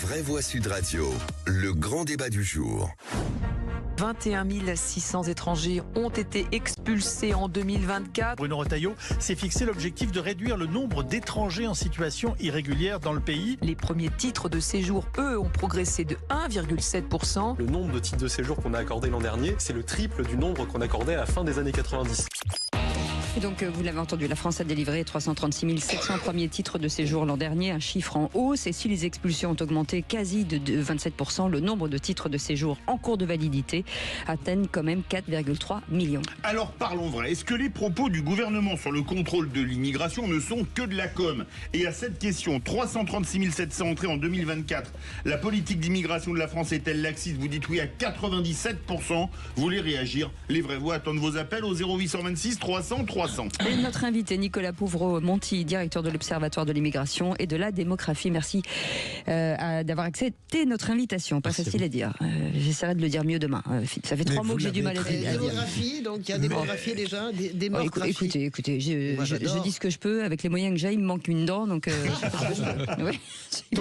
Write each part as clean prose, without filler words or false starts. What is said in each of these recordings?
Vraie Voix Sud Radio, le grand débat du jour. 21 600 étrangers ont été expulsés en 2024. Bruno Retailleau s'est fixé l'objectif de réduire le nombre d'étrangers en situation irrégulière dans le pays. Les premiers titres de séjour, eux, ont progressé de 1,7%. Le nombre de titres de séjour qu'on a accordé l'an dernier, c'est le triple du nombre qu'on accordait à la fin des années 90. Et donc, vous l'avez entendu, la France a délivré 336 700 premiers titres de séjour l'an dernier, un chiffre en hausse. Et si les expulsions ont augmenté quasi de 27%, le nombre de titres de séjour en cours de validité atteignent quand même 4,3 millions. Alors parlons vrai, est-ce que les propos du gouvernement sur le contrôle de l'immigration ne sont que de la com? Et à cette question, 336 700 entrées en 2024, la politique d'immigration de la France est-elle laxiste? Vous dites oui à 97%. Vous voulez réagir? Les vraies voix attendent vos appels au 0826 300 300. Et notre invité, Nicolas Pouvreau-Monti, directeur de l'Observatoire de l'immigration et de la démographie. Merci d'avoir accepté notre invitation. Pas facile à dire. J'essaierai de le dire mieux demain. Ça fait 3 mots que j'ai du mal à dire. Démographie, donc il y a démographie déjà, démographie. Écoutez, je dis ce que je peux. Avec les moyens que j'ai, il me manque une dent. Donc, ouais, est-ce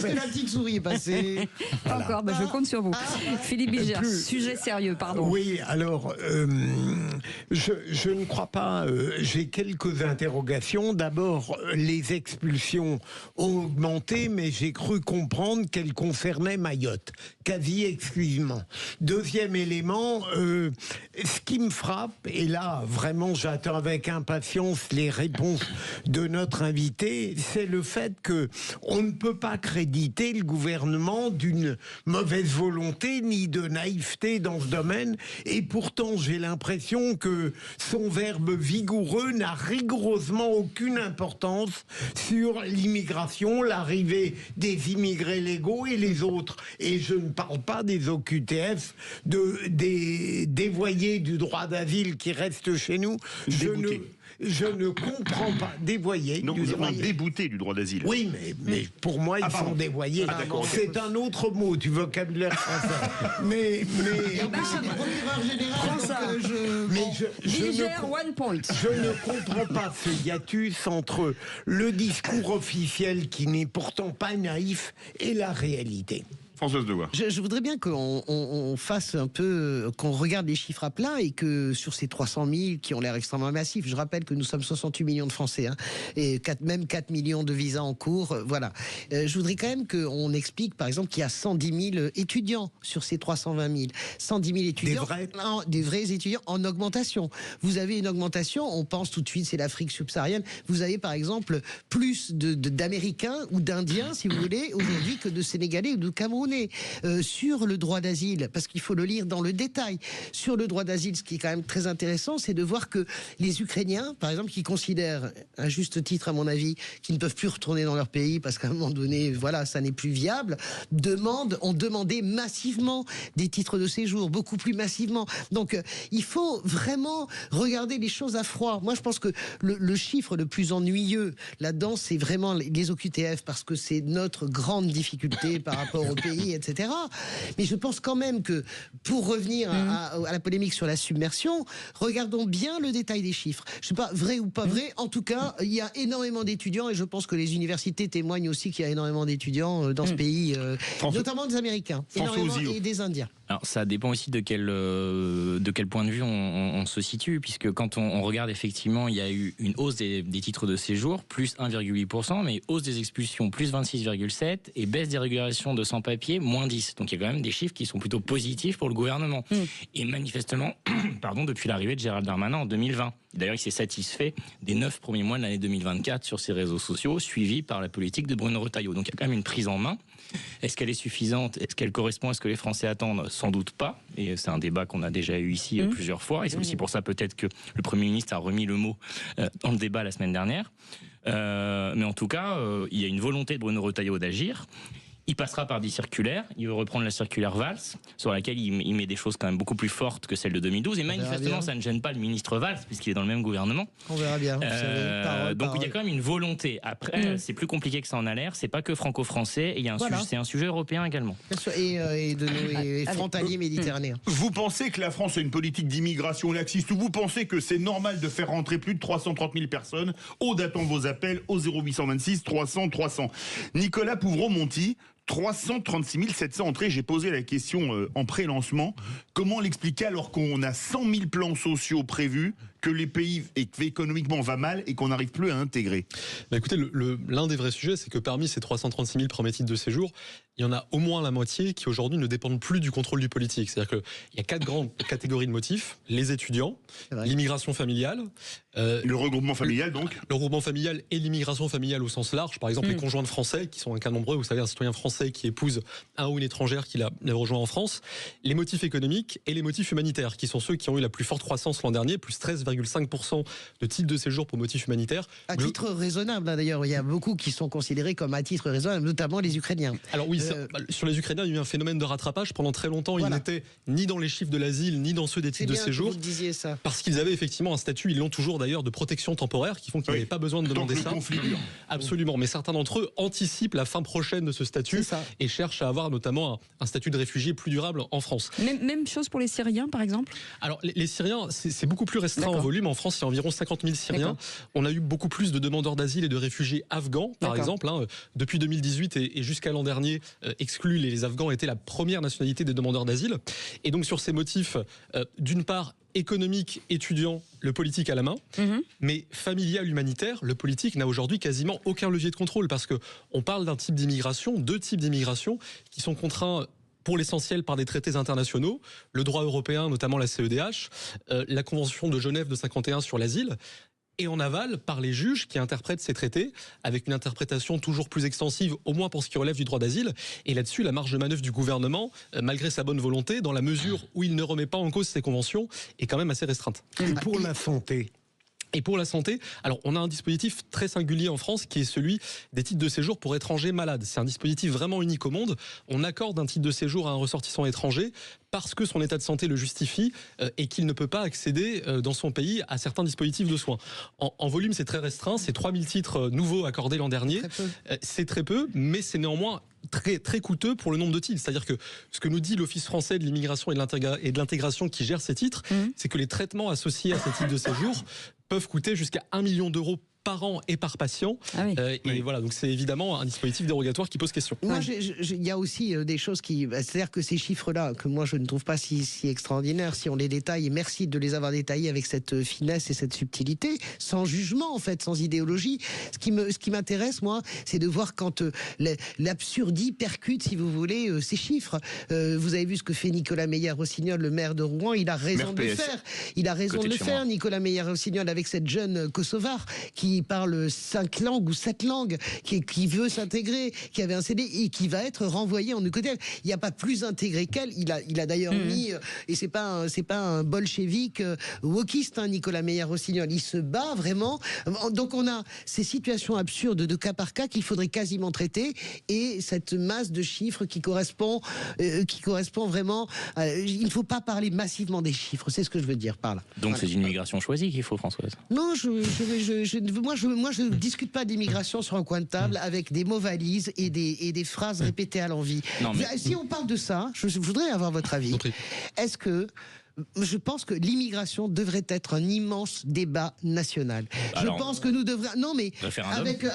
que la petite souris est passée? Pas encore, je compte sur vous. Philippe Bilger, sujet sérieux, pardon. Oui, alors, je ne crois pas, j'ai quelques interrogations. D'abord, les expulsions ont augmenté, mais j'ai cru comprendre qu'elles concernaient Mayotte, quasi exclusivement. Deuxième élément, ce qui me frappe, et là, vraiment, j'attends avec impatience les réponses de notre invité, c'est le fait que on ne peut pas créditer le gouvernement d'une mauvaise volonté ni de naïveté dans ce domaine, et pourtant, j'ai l'impression que son verbe vigoureux n'a rigoureusement aucune importance sur l'immigration, l'arrivée des immigrés légaux et les autres. Et je ne parle pas des OQTF, des dévoyés du droit d'asile qui restent chez nous. Je ne comprends pas. Dévoyés. Donc vous êtes débouté du droit d'asile. Oui, mais pour moi, ils sont dévoyés. C'est un autre mot du vocabulaire français. mais je ne comprends pas ce hiatus entre le discours officiel qui n'est pourtant pas naïf et la réalité. Françoise Degois. Je voudrais bien qu'on fasse un peu, qu'on regarde les chiffres à plat et que sur ces 300 000 qui ont l'air extrêmement massifs, je rappelle que nous sommes 68 millions de Français, et même 4 millions de visas en cours, voilà. Je voudrais quand même qu'on explique, par exemple, qu'il y a 110 000 étudiants sur ces 320 000. 110 000 étudiants. Des vrais étudiants en augmentation. Vous avez une augmentation, on pense tout de suite, c'est l'Afrique subsaharienne. Vous avez, par exemple, plus d'Américains ou d'Indiens, si vous voulez, aujourd'hui que de Sénégalais ou de Camerounais. Sur le droit d'asile, parce qu'il faut le lire dans le détail. Sur le droit d'asile, ce qui est quand même très intéressant, c'est de voir que les Ukrainiens, par exemple, qui considèrent, à juste titre à mon avis, qu'ils ne peuvent plus retourner dans leur pays parce qu'à un moment donné, voilà, ça n'est plus viable, ont demandé massivement des titres de séjour, beaucoup plus massivement. Donc, il faut vraiment regarder les choses à froid. Moi, je pense que le chiffre le plus ennuyeux là-dedans, c'est vraiment les OQTF, parce que c'est notre grande difficulté par rapport au pays, etc. Mais je pense quand même que, pour revenir à la polémique sur la submersion, regardons bien le détail des chiffres. Je ne sais pas vrai ou pas vrai, en tout cas, il y a énormément d'étudiants, et je pense que les universités témoignent aussi qu'il y a énormément d'étudiants dans ce pays, notamment des Américains, et des Indiens. Alors ça dépend aussi de quel point de vue on se situe, puisque quand on regarde, effectivement, il y a eu une hausse des titres de séjour, plus 1,8%, mais hausse des expulsions, plus 26,7%, et baisse des régulations de sans-papiers, moins 10. Donc il y a quand même des chiffres qui sont plutôt positifs pour le gouvernement. Et manifestement, depuis l'arrivée de Gérald Darmanin en 2020. D'ailleurs, il s'est satisfait des 9 premiers mois de l'année 2024 sur ses réseaux sociaux, suivi par la politique de Bruno Retailleau. Donc il y a quand même une prise en main. Est-ce qu'elle est suffisante? Est-ce qu'elle correspond à ce que les Français attendent? Sans doute pas. Et c'est un débat qu'on a déjà eu ici plusieurs fois. Et c'est aussi pour ça peut-être que le Premier ministre a remis le mot dans le débat la semaine dernière. Mais en tout cas, il y a une volonté de Bruno Retailleau d'agir. Il passera par des circulaires, il veut reprendre la circulaire Valls, sur laquelle il met des choses quand même beaucoup plus fortes que celle de 2012, et manifestement ça ne gêne pas le ministre Valls, puisqu'il est dans le même gouvernement. On verra bien. Donc il y a quand même une volonté. Après, c'est plus compliqué que ça en a l'air, c'est pas que franco-français, et c'est un sujet européen également. Et de nos frontaliers méditerranéens. Vous pensez que la France a une politique d'immigration laxiste, ou vous pensez que c'est normal de faire rentrer plus de 330 000 personnes? Aude attend vos appels au 0826 300 300. Nicolas Pouvreau-Monti, 336 700 entrées. J'ai posé la question en pré-lancement. Comment l'expliquer alors qu'on a 100 000 plans sociaux prévus, que les pays économiquement va mal et qu'on n'arrive plus à intégrer? Écoutez, l'un des vrais sujets, c'est que parmi ces 336 000 premiers titres de séjour, il y en a au moins la moitié qui aujourd'hui ne dépendent plus du contrôle du politique. C'est-à-dire qu'il y a 4 grandes catégories de motifs: les étudiants, l'immigration familiale, le regroupement familial donc. Le regroupement familial et l'immigration familiale au sens large. Par exemple, les conjoints de Français, qui sont un cas nombreux. Vous savez, un citoyen français qui épouse un ou une étrangère qui l'a rejoint en France. Les motifs économiques et les motifs humanitaires, qui sont ceux qui ont eu la plus forte croissance l'an dernier, plus 13,5% de titres de séjour pour motifs humanitaires. À titre raisonnable, d'ailleurs. Il y a beaucoup qui sont considérés comme à titre raisonnable, notamment les Ukrainiens. Alors oui, sur les Ukrainiens, il y a eu un phénomène de rattrapage. Pendant très longtemps, ils n'étaient ni dans les chiffres de l'asile, ni dans ceux des titres de séjour. Vous disiez ça. Parce qu'ils avaient effectivement un statut, ils l'ont toujours d'ailleurs, de protection temporaire, qui font qu'ils n'avaient pas besoin de demander ça. Absolument. Mais certains d'entre eux anticipent la fin prochaine de ce statut et cherchent à avoir notamment un statut de réfugié plus durable en France. Même chose pour les Syriens, par exemple? Alors, les Syriens, c'est beaucoup plus restreint en volume. En France, il y a environ 50 000 Syriens. On a eu beaucoup plus de demandeurs d'asile et de réfugiés afghans, par exemple. Depuis 2018 et jusqu'à l'an dernier, exclus, les Afghans étaient la première nationalité des demandeurs d'asile. Et donc, sur ces motifs, d'une part, économique, étudiant, le politique à la main, mais familial, humanitaire, le politique n'a aujourd'hui quasiment aucun levier de contrôle, parce qu'on parle d'un type d'immigration, 2 types d'immigration, qui sont contraints pour l'essentiel par des traités internationaux, le droit européen, notamment la CEDH, la Convention de Genève de 51 sur l'asile, et en aval par les juges qui interprètent ces traités avec une interprétation toujours plus extensive, au moins pour ce qui relève du droit d'asile. Et là-dessus, la marge de manœuvre du gouvernement, malgré sa bonne volonté, dans la mesure où il ne remet pas en cause ces conventions, est quand même assez restreinte. Et pour la santé? Et pour la santé, alors on a un dispositif très singulier en France qui est celui des titres de séjour pour étrangers malades. C'est un dispositif vraiment unique au monde. On accorde un titre de séjour à un ressortissant étranger parce que son état de santé le justifie et qu'il ne peut pas accéder dans son pays à certains dispositifs de soins. En volume, c'est très restreint. C'est 3000 titres nouveaux accordés l'an dernier. C'est très peu, mais c'est néanmoins très, très coûteux pour le nombre de titres. C'est-à-dire que ce que nous dit l'Office français de l'immigration et de l'intégration qui gère ces titres, c'est que les traitements associés à ces titres de séjour peuvent coûter jusqu'à 1 million d'euros par an et par patient. Et voilà, donc c'est évidemment un dispositif dérogatoire qui pose question. Moi, il y a aussi des choses qui... C'est-à-dire que ces chiffres-là, que moi je ne trouve pas si extraordinaires, si on les détaille, et merci de les avoir détaillés avec cette finesse et cette subtilité, sans jugement en fait, sans idéologie. Ce qui m'intéresse, moi, c'est de voir quand l'absurdie percute, si vous voulez, ces chiffres. Vous avez vu ce que fait Nicolas Meyer-Rossignol, le maire de Rouen, il a raison de le faire. Il a raison de le faire, Nicolas Meyer-Rossignol, avec cette jeune kosovare qui parle 5 langues ou 7 langues, qui veut s'intégrer, qui avait un CD et qui va être renvoyé en Ecotel. Il n'y a pas plus intégré qu'elle. Il a d'ailleurs mis, et c'est pas un bolchevique wokiste, Nicolas Meyer-Rossignol. Il se bat vraiment. Donc on a ces situations absurdes de cas par cas qu'il faudrait quasiment traiter, et cette masse de chiffres qui correspond vraiment. Il ne faut pas parler massivement des chiffres. C'est ce que je veux dire par là. Donc c'est une immigration choisie qu'il faut, Françoise? Non, moi, je ne discute pas d'immigration sur un coin de table avec des mots valises et des phrases répétées à l'envi. Si on parle de ça, je voudrais avoir votre avis. Est-ce que... Je pense que l'immigration devrait être un immense débat national. Je pense que nous devrions... Non, mais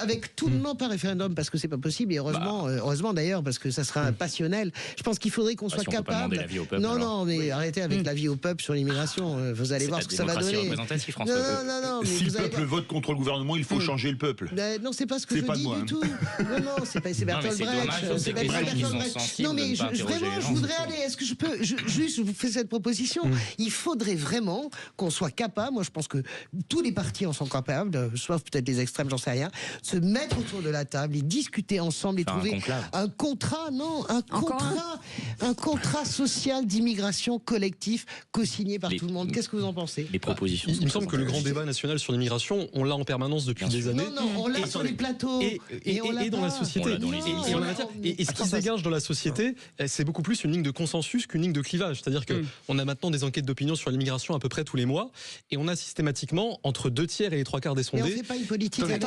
avec tout le monde, pas référendum, parce que c'est pas possible, et heureusement d'ailleurs, parce que ça sera passionnel. Je pense qu'il faudrait qu'on soit capable... Non, mais arrêtez avec l'avis au peuple sur l'immigration. Vous allez voir ce que ça va donner. Non, mais si le peuple vote contre le gouvernement, il faut changer le peuple. Non, c'est pas ce que je dis du tout. Non, c'est Bertolt Brecht. Non, mais vraiment, je voudrais aller... Est-ce que je peux... Juste, je vous fais cette proposition. Il faudrait vraiment qu'on soit capable, moi je pense que tous les partis en sont capables, sauf peut-être les extrêmes, j'en sais rien, se mettre autour de la table et discuter ensemble et trouver un contrat social d'immigration collectif co-signé par tout le monde. Qu'est-ce que vous en pensez? Les propositions. Il me semble que le grand débat national sur l'immigration, on l'a en permanence depuis des années. Non, on l'a sur les plateaux. Et dans la société. Et ce qui se dégage dans la société, c'est beaucoup plus une ligne de consensus qu'une ligne de clivage. C'est-à-dire qu'on a maintenant des enquêtes d'opinion sur l'immigration à peu près tous les mois, et on a systématiquement entre 2/3 et les 3/4 des sondés. Mais on ne fait pas une politique avec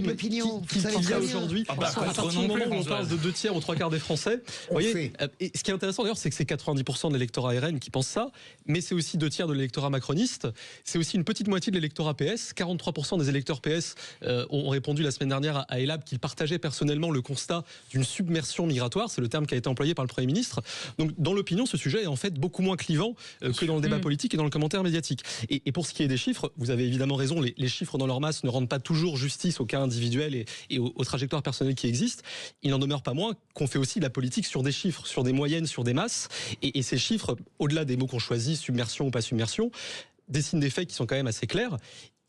l'opinion. Qu'il y a aujourd'hui, à partir du moment où on parle de 2/3 ou 3/4 des Français, vous voyez, et ce qui est intéressant d'ailleurs, c'est que c'est 90% de l'électorat RN qui pense ça, mais c'est aussi 2/3 de l'électorat macroniste, c'est aussi une petite moitié de l'électorat PS. 43% des électeurs PS ont répondu la semaine dernière à Elab qu'ils partageaient personnellement le constat d'une submersion migratoire, c'est le terme qui a été employé par le Premier ministre. Donc dans l'opinion, ce sujet est en fait beaucoup moins clivant que dans le débat politique et dans le commentaire médiatique. Et pour ce qui est des chiffres, vous avez évidemment raison, les chiffres dans leur masse ne rendent pas toujours justice aux cas individuels et aux trajectoires personnelles qui existent. Il n'en demeure pas moins qu'on fait aussi de la politique sur des chiffres, sur des moyennes, sur des masses. Et ces chiffres, au-delà des mots qu'on choisit, submersion ou pas submersion, dessinent des faits qui sont quand même assez clairs.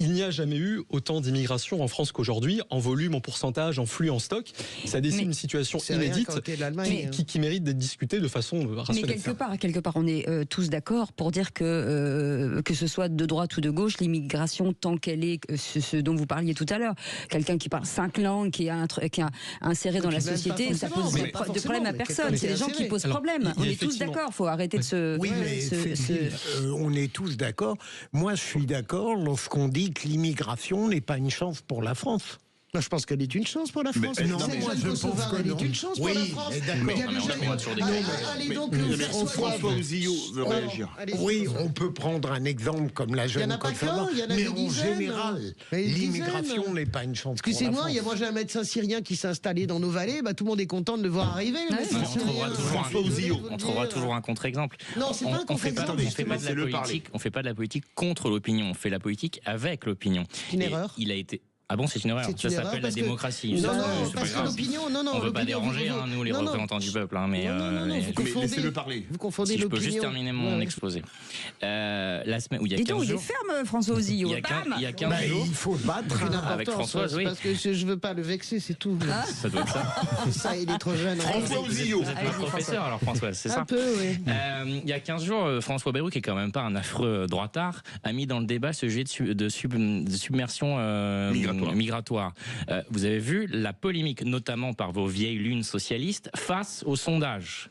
Il n'y a jamais eu autant d'immigration en France qu'aujourd'hui, en volume, en pourcentage, en flux, en stock. Ça dessine une situation inédite qui mérite d'être discutée de façon rationnelle. Mais quelque part, on est tous d'accord pour dire que ce soit de droite ou de gauche, l'immigration, tant qu'elle est ce dont vous parliez tout à l'heure, quelqu'un qui parle 5 langues, qui est inséré dans la société, ça pose de problème à personne. C'est les gens qui posent problème. On est tous d'accord, il faut arrêter de se... Oui, mais on est tous d'accord. Moi, je suis d'accord lorsqu'on dit que l'immigration n'est pas une chance pour la France. Moi, je pense qu'elle est une chance pour la France. Non, moi, je pense qu'elle est une chance pour la France. Allez donc, François Ozio veut réagir. Oui, on peut prendre un exemple comme la jeune Kosovo, mais en général, l'immigration n'est pas une chance pour la France. Excusez-moi, moi j'ai un médecin syrien qui s'est installé dans nos vallées, tout le monde est content de le voir arriver. On trouvera toujours un contre-exemple. Non, c'est pas un contre-exemple. On fait pas de la politique contre l'opinion, on fait la politique avec l'opinion. Une erreur. Il a été... Ah bon, c'est une erreur. Ça s'appelle la démocratie. Non, parce que l'opinion, on ne veut pas déranger, nous, les représentants du peuple. Mais laissez-le parler. Vous confondez si je peux juste terminer mon exposé. La semaine où il y a 15 jours. il est ferme, François Ozio. Il y a 15 jours. Il faut battre avec Françoise, oui. Parce que je veux pas le vexer, c'est tout. Ça doit être ça. Ça, il est trop jeune. François Ozio. Vous êtes ma professeur, alors, Françoise, c'est ça? Un peu, oui. Il y a 15 jours, François Bayrou, qui est quand même pas un affreux droitard, a mis dans le débat ce sujet de submersion migratoire. Vous avez vu la polémique, notamment par vos vieilles lunes socialistes, face au sondage.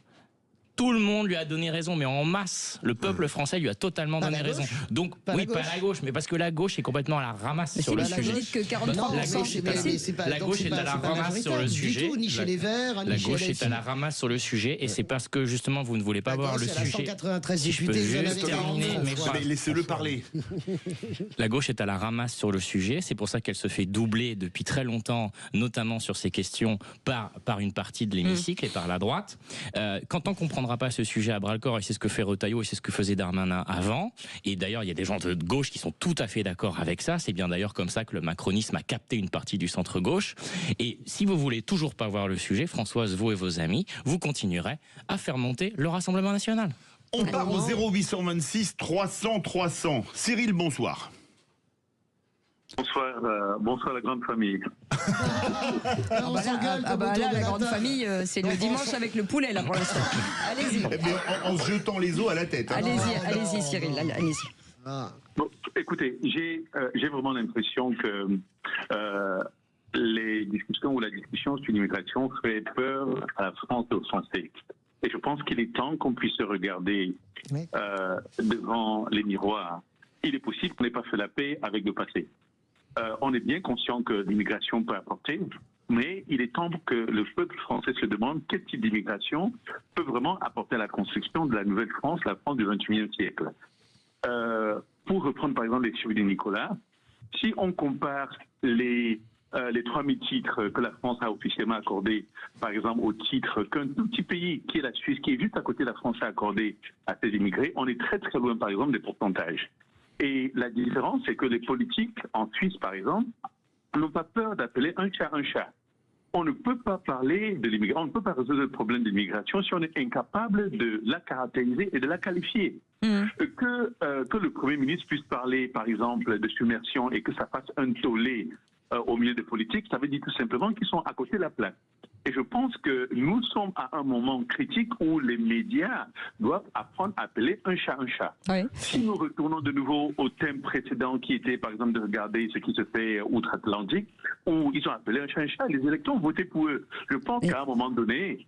Tout le monde lui a donné raison, mais en masse, le peuple français lui a totalement donné raison. Donc, oui, pas la gauche, mais parce que la gauche est complètement à la ramasse sur le sujet. Vous dites que 43%, la gauche est à la ramasse sur le sujet. Ni chez les Verts, la gauche est à la ramasse sur le sujet, et c'est parce que justement vous ne voulez pas voir le sujet. 193 Si je peux juste terminer, mais laissez-le parler. La gauche est à la ramasse sur le sujet, c'est pour ça qu'elle se fait doubler depuis très longtemps, notamment sur ces questions par une partie de l'hémicycle et par la droite. Quand on comprendra pas ce sujet à bras-le-corps, et c'est ce que fait Retailleau et c'est ce que faisait Darmanin avant, et d'ailleurs il y a des gens de gauche qui sont tout à fait d'accord avec ça, c'est bien d'ailleurs comme ça que le macronisme a capté une partie du centre-gauche, et si vous voulez toujours pas voir le sujet, Françoise, vous et vos amis, vous continuerez à faire monter le Rassemblement National. On part au 0826 300 300. Cyril, bonsoir. Bonsoir la grande famille. La grande famille, c'est le dimanche avec le poulet là pour l'instant. Allez-y. En se jetant les os à la tête. Allez-y Cyril, allez-y. Bon, écoutez, j'ai vraiment l'impression que les discussions ou la discussion sur l'immigration fait peur à la France et aux Français. Et je pense qu'il est temps qu'on puisse se regarder devant les miroirs. Il est possible qu'on n'ait pas fait la paix avec le passé. On est bien conscient que l'immigration peut apporter, mais il est temps que le peuple français se demande quel type d'immigration peut vraiment apporter à la construction de la nouvelle France, la France du XXIe siècle. Pour reprendre par exemple les chiffres de Nicolas, si on compare les 3000 titres que la France a officiellement accordés, par exemple au titre qu'un tout petit pays qui est la Suisse, qui est juste à côté de la France, a accordé à ses immigrés, on est très très loin par exemple des pourcentages. Et la différence, c'est que les politiques, en Suisse par exemple, n'ont pas peur d'appeler un chat un chat. On ne peut pas parler de l'immigration, on ne peut pas résoudre le problème de l'immigration si on est incapable de la caractériser et de la qualifier. Que le Premier ministre puisse parler, par exemple, de submersion et que ça fasse un tollé au milieu des politiques, ça veut dire tout simplement qu'ils sont à côté de la plaque. Et je pense que nous sommes à un moment critique où les médias doivent apprendre à appeler un chat un chat. Oui. Si nous retournons de nouveau au thème précédent qui était, par exemple, de regarder ce qui se fait outre-Atlantique, où ils ont appelé un chat un chat, les électeurs ont voté pour eux. Je pense qu'à un moment donné,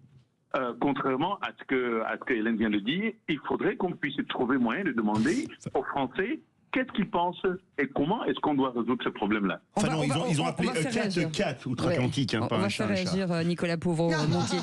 contrairement à ce que Hélène vient de dire, il faudrait qu'on puisse trouver moyen de demander aux Français qu'est-ce qu'ils pensent et comment est-ce qu'on doit résoudre ce problème-là. Enfin non, ils ont appelé 4 outre-Atlantique, pas un chat. On va faire réagir Nicolas Pouvreau-Montier.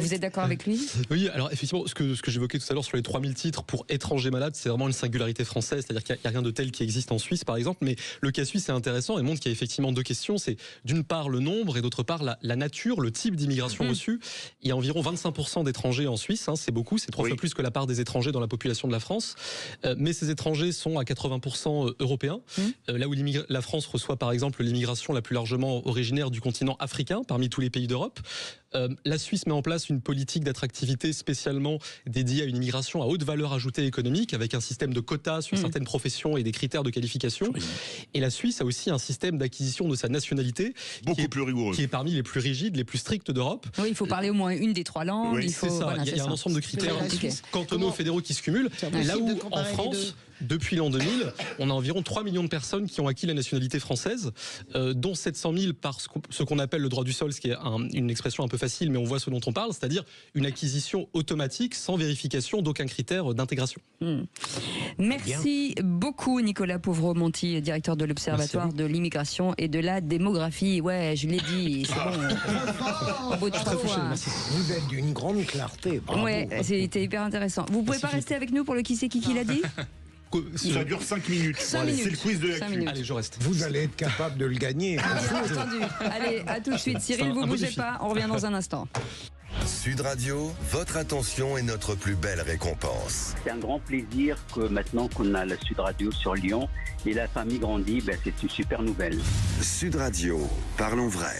Vous êtes d'accord avec lui? Oui, alors effectivement, ce que j'évoquais tout à l'heure sur les 3000 titres pour étrangers malades, c'est vraiment une singularité française, c'est-à-dire qu'il n'y a rien de tel qui existe en Suisse, par exemple, mais le cas suisse est intéressant et montre qu'il y a effectivement deux questions, c'est d'une part le nombre et d'autre part la nature, le type d'immigration reçue. Il y a environ 25% d'étrangers en Suisse, c'est beaucoup, c'est 3 fois plus que la part des étrangers dans la population de la France, mais ces étrangers sont à 80% européens, là où la France reçoit par exemple l'immigration la plus largement originaire du continent africain parmi tous les pays d'Europe. La Suisse met en place une politique d'attractivité spécialement dédiée à une immigration à haute valeur ajoutée économique avec un système de quotas sur certaines professions et des critères de qualification. Et la Suisse a aussi un système d'acquisition de sa nationalité plus rigoureux, qui est parmi les plus rigides, les plus stricts d'Europe. Oui, il faut parler au moins une des 3 langues. Oui, c'est ça. Il y a un ensemble de critères cantonaux, fédéraux qui se cumulent. Là où en France, depuis l'an 2000, on a environ 3 millions de personnes qui ont acquis la nationalité française, dont 700 000 par ce qu'on appelle le droit du sol, ce qui est une expression un peu facile, mais on voit ce dont on parle, c'est-à-dire une acquisition automatique sans vérification d'aucun critère d'intégration. Merci beaucoup Nicolas Pouvreau-Montier, directeur de l'Observatoire de l'immigration et de la démographie. Ouais, je l'ai dit, c'est bon. Au bout de 3 fois. Vous êtes d'une grande clarté. Bravo. Ouais, c'était hyper intéressant. Vous pouvez pas rester avec nous pour le qui c'est qui l'a dit? Ça dure 5 minutes. C'est le quiz de l'actu. Allez, je reste. Vous allez être capable de le gagner. Bien entendu. Allez, à tout de suite. Cyril, vous bougez pas. On revient dans un instant. Sud Radio, votre attention est notre plus belle récompense. C'est un grand plaisir que maintenant qu'on a la Sud Radio sur Lyon et la famille grandit, c'est une super nouvelle. Sud Radio, parlons vrai.